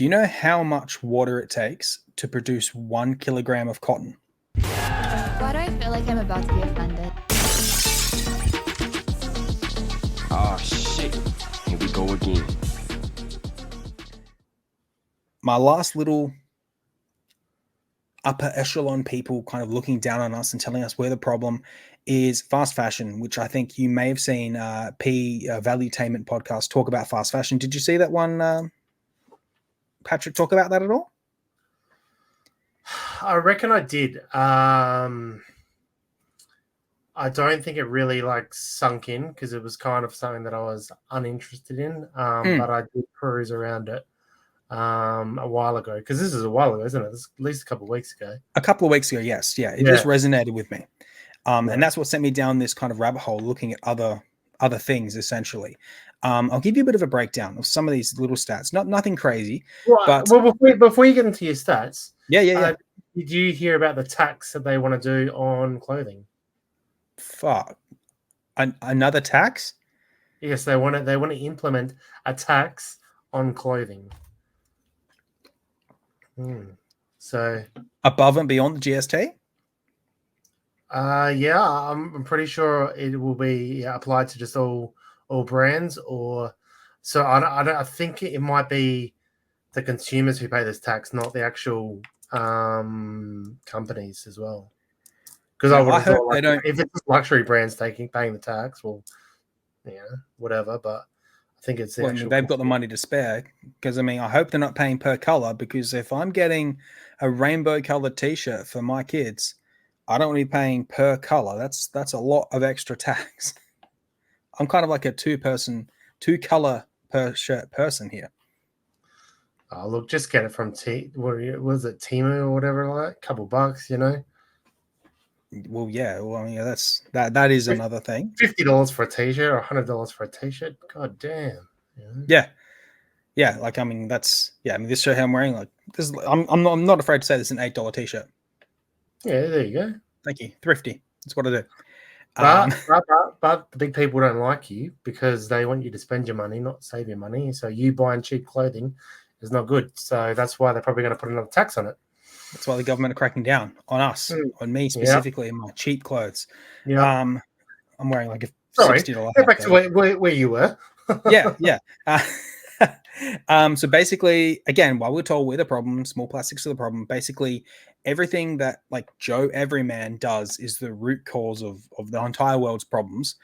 Do you know how much water it takes to produce 1 kilogram of cotton? Why do I feel like I'm about to be offended? Oh shit. Here we go again. My last little upper echelon people kind of looking down on us and telling us we're the problem is fast fashion, which I think you may have seen Valuetainment podcast talk about fast fashion. Did you see that one, Patrick, talk about that at all? I reckon I did. I don't think it really sunk in because it was kind of something that I was uninterested in. But I did peruse around it a while ago, because this is a while ago, isn't it? This at least a couple of weeks ago. A couple of weeks ago, yes. Yeah, it just resonated with me. And that's what sent me down this kind of rabbit hole, looking at other things, essentially. I'll give you a bit of a breakdown of some of these little stats. Nothing crazy. Well, before you get into your stats, yeah. Did you hear about the tax that they want to do on clothing? Fuck. Another tax? Yes, they want to implement a tax on clothing. So above and beyond the GST? Yeah, I'm pretty sure it will be applied to just all brands, or so I think it might be the consumers who pay this tax, not the actual companies as well. Because I would have thought, if it's luxury brands paying the tax, well, whatever. But I think it's they've got the money to spare. Because I hope they're not paying per color. Because if I'm getting a rainbow colored T-shirt for my kids, I don't want to be paying per color. That's a lot of extra tax. I'm kind of like a two color per shirt person here. Oh, look, just get it from was it Temu or whatever, like a couple bucks, Well, yeah. Well, that is another thing. $50 for a T-shirt or $100 for a T-shirt. God damn. Yeah. This shirt I'm wearing, this. I'm not afraid to say this is an $8 T-shirt. Yeah, there you go. Thank you. Thrifty. That's what I do. But the big people don't like you because they want you to spend your money, not save your money. So you buying cheap clothing is not good. So that's why they're probably going to put another tax on it. That's why the government are cracking down on us, on me specifically, in my cheap clothes. Yeah. I'm wearing like a $60. Get back to where you were. Yeah. So basically, again, while we're told we're the problem, small plastics are the problem, basically everything that Joe Everyman does is the root cause of the entire world's problems.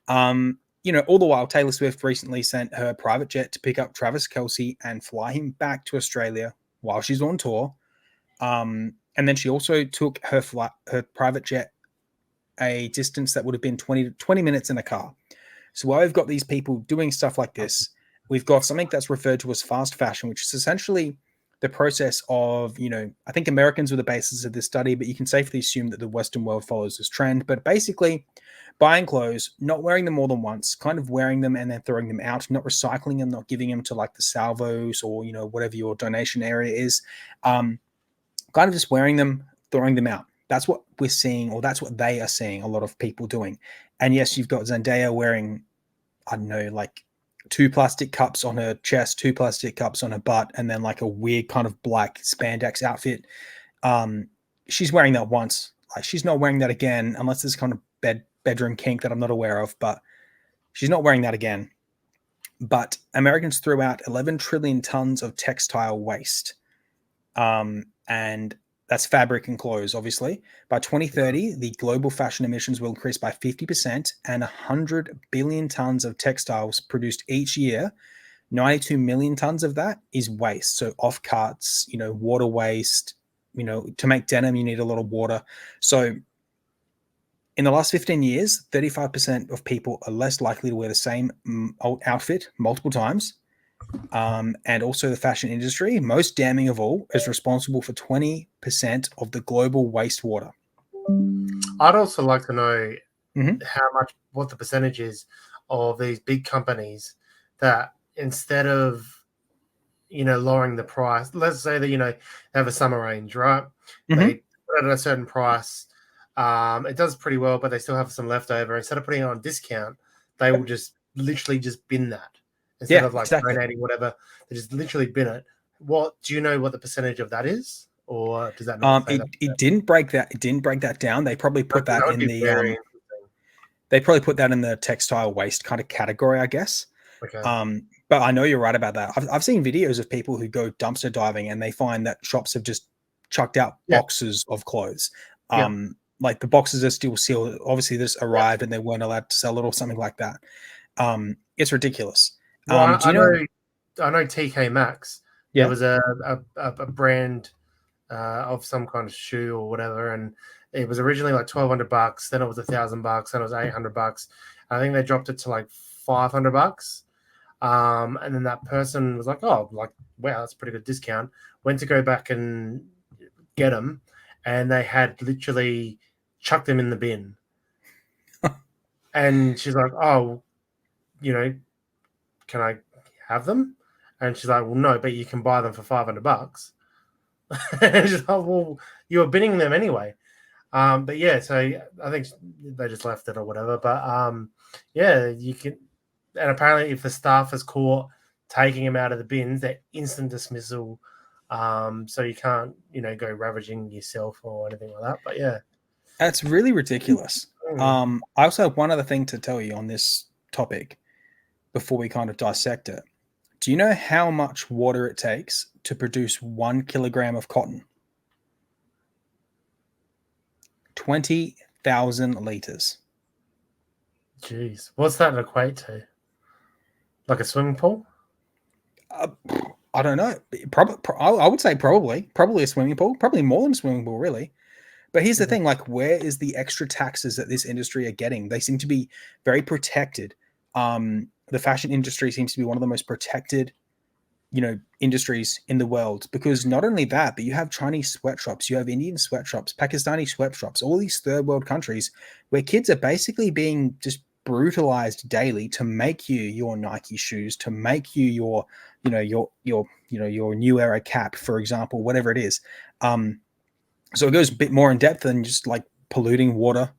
All the while, Taylor Swift recently sent her private jet to pick up Travis Kelce and fly him back to Australia while she's on tour. And then she also took her private jet a distance that would have been 20 minutes in a car. So while we've got these people doing stuff like this, we've got something that's referred to as fast fashion, which is essentially the process of, I think Americans were the basis of this study, but you can safely assume that the Western world follows this trend. But basically, buying clothes, not wearing them more than once, kind of wearing them and then throwing them out, not recycling them, not giving them to the salvos or, whatever your donation area is. Kind of just wearing them, throwing them out. That's what we're seeing, or that's what they are seeing a lot of people doing. And yes, you've got Zendaya wearing, 2 plastic cups on her chest, 2 plastic cups on her butt, and then a weird kind of black spandex outfit. She's wearing that once. She's not wearing that again, unless there's kind of bedroom kink that I'm not aware of, but she's not wearing that again. But Americans threw out 11 trillion tons of textile waste. And that's fabric and clothes, obviously. By 2030, the global fashion emissions will increase by 50%, and 100 billion tons of textiles produced each year. 92 million tons of that is waste. So off-cuts, water waste, to make denim, you need a lot of water. So in the last 15 years, 35% of people are less likely to wear the same outfit multiple times. And also the fashion industry, most damning of all, is responsible for 20% of the global wastewater. I'd also like to know what the percentage is of these big companies that instead of, lowering the price, let's say that, they have a summer range, right? They put it at a certain price. It does pretty well, but they still have some leftover. Instead of putting it on discount, they will just literally just bin that. Instead of donating whatever, they just literally bin it, what do you know what the percentage of that is, or does that not say that? It didn't break that. It didn't break that down. They probably put that would in be the very interesting. they probably put that in the textile waste kind of category, I guess. Okay. But I know you're right about that. I've seen videos of people who go dumpster diving and they find that shops have just chucked out boxes of clothes. Like the boxes are still sealed. Obviously, this arrived and they weren't allowed to sell it or something like that. It's ridiculous. Well, Do you know? I know TK Maxx. Yeah. There was a brand of some kind of shoe or whatever, and it was originally like $1,200. Then it was $1,000. Then it was $800. I think they dropped it to like $500. And then that person was like, "Oh, like wow, that's a pretty good discount." Went to go back and get them, and they had literally chucked them in the bin. And she's like, "Oh, you know, can I have them?" And she's like, "Well, no, but you can buy them for $500." And she's like, "Well, you were binning them anyway." But yeah, so I think they just left it or whatever. But yeah, you can. And apparently, if the staff is caught taking them out of the bins, they're instant dismissal. So you can't, go ravaging yourself or anything like that. But yeah, that's really ridiculous. I also have one other thing to tell you on this topic before we kind of dissect it. Do you know how much water it takes to produce 1 kilogram of cotton? 20,000 liters. Jeez, what's that equate to? Like a swimming pool? I don't know. I would say probably a swimming pool. Probably more than a swimming pool, really. But here's the thing: like, where is the extra taxes that this industry are getting? They seem to be very protected. The fashion industry seems to be one of the most protected, industries in the world, because not only that, but you have Chinese sweatshops, you have Indian sweatshops, Pakistani sweatshops, all these third world countries where kids are basically being just brutalized daily to make you your Nike shoes, to make you your New Era cap, for example, whatever it is. So it goes a bit more in depth than just like polluting water,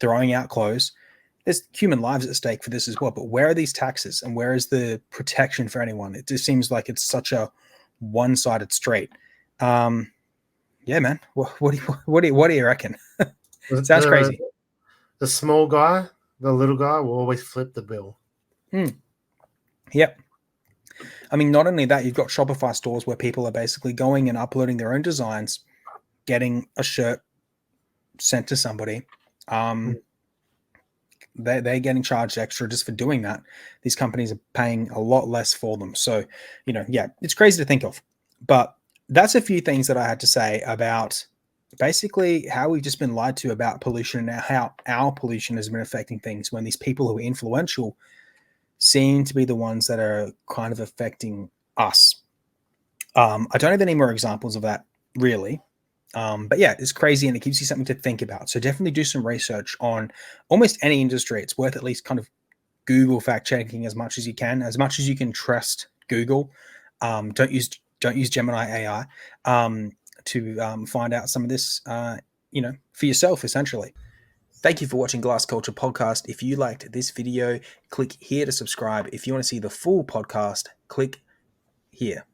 throwing out clothes. There's human lives at stake for this as well. But where are these taxes and where is the protection for anyone? It just seems like it's such a one-sided street. Yeah, man. What do you reckon? Sounds crazy. The small guy, the little guy will always flip the bill. Yep. I mean, not only that, you've got Shopify stores where people are basically going and uploading their own designs, getting a shirt sent to somebody. They're getting charged extra just for doing that. These companies are paying a lot less for them. So, yeah, it's crazy to think of. But that's a few things that I had to say about basically how we've just been lied to about pollution and how our pollution has been affecting things when these people who are influential seem to be the ones that are kind of affecting us. I don't have any more examples of that, really. But yeah, it's crazy and it gives you something to think about. So definitely do some research on almost any industry. It's worth at least kind of Google fact checking as much as you can trust Google. Don't use Gemini AI to find out some of this, for yourself, essentially. Thank you for watching Glass Culture Podcast. If you liked this video, click here to subscribe. If you want to see the full podcast, click here.